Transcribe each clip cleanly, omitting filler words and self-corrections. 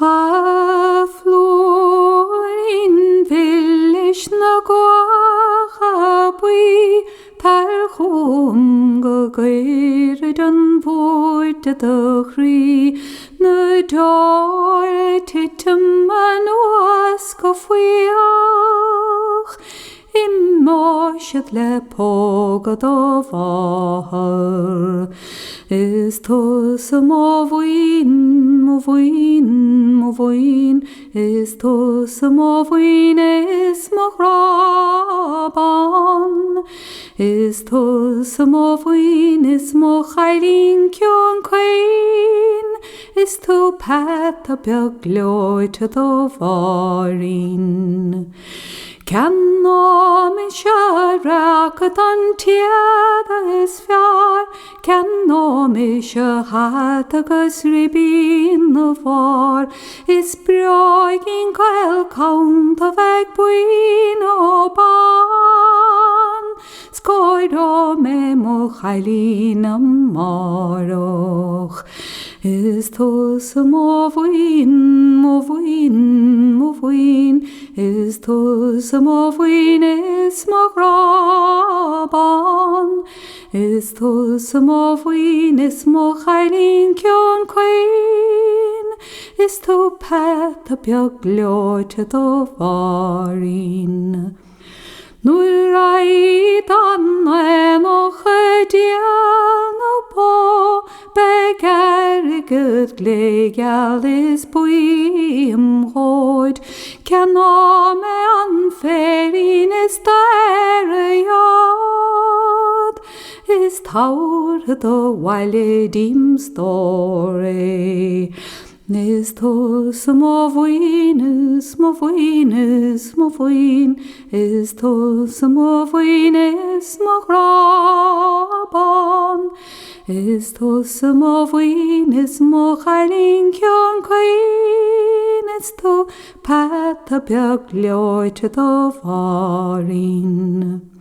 A Florin villis na gwacha bwy tar chwm gyr dyn fwyd dy ddechri na dor titum an was gofwiach Moshad le pogad o fahar Is tos mo vuin Is tos mo vuin is mo graban Is tos mo vuin is mo chailin kion queen Is to pat a begloi to the varin Can no me sharak an tiada is fjár Can no me shahat agus ribin the var Is brogin gael count of egg buin o ban Skoiro me mo chailin am maroch Is tos mo vuin Is tos mo vuin is mo graban Is tos mo vuin is mo chailin kion queen Is to pet a beagloi to the varin Nur raid an en och dian o po Begergyd glegal is bwym hoed Can o me anferin is der yod Is taur the wile dim story Is tos mo vuin is mo vuin is mo vuin Is tos mo vuin is mo graban Is tos mo vuin is mo chailin kion queen Is to pat a beagloi to the varin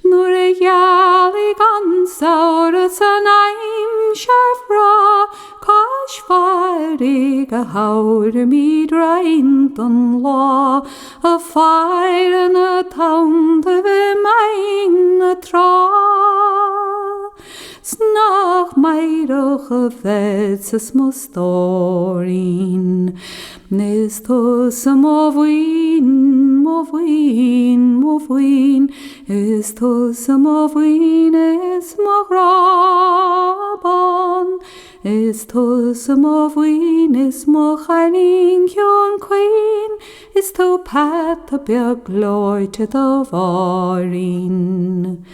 Nur jalig ansaurus an aim shafra Kash farig a haur mi draint on law A fire and a town to the mine a tra Snach meiroch a vetses mo storin Nis tos mo vuin Is tos mo vuin is mo graban Is tos mo vuin is mo chailin kion queen Is to pat a beagloi to the varin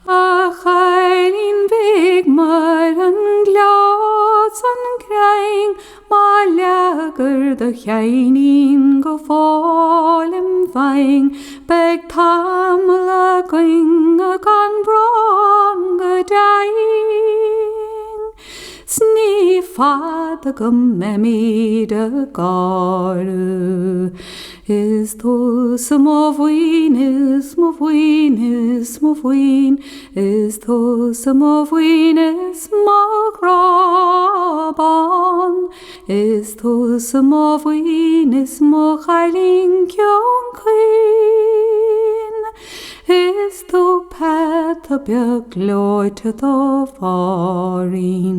A chailin big mar an glas an grein Ma lager de chainin go fall im fein Beg tamel a going a gan brong a dying Sniffad a gum memi de garu Is tos mo vuin is mo vuin is mo vuin Is tos mo vuin is mo graban Is tos mo vuin is mo chailin kion queen Is to pat a beagloi to the varin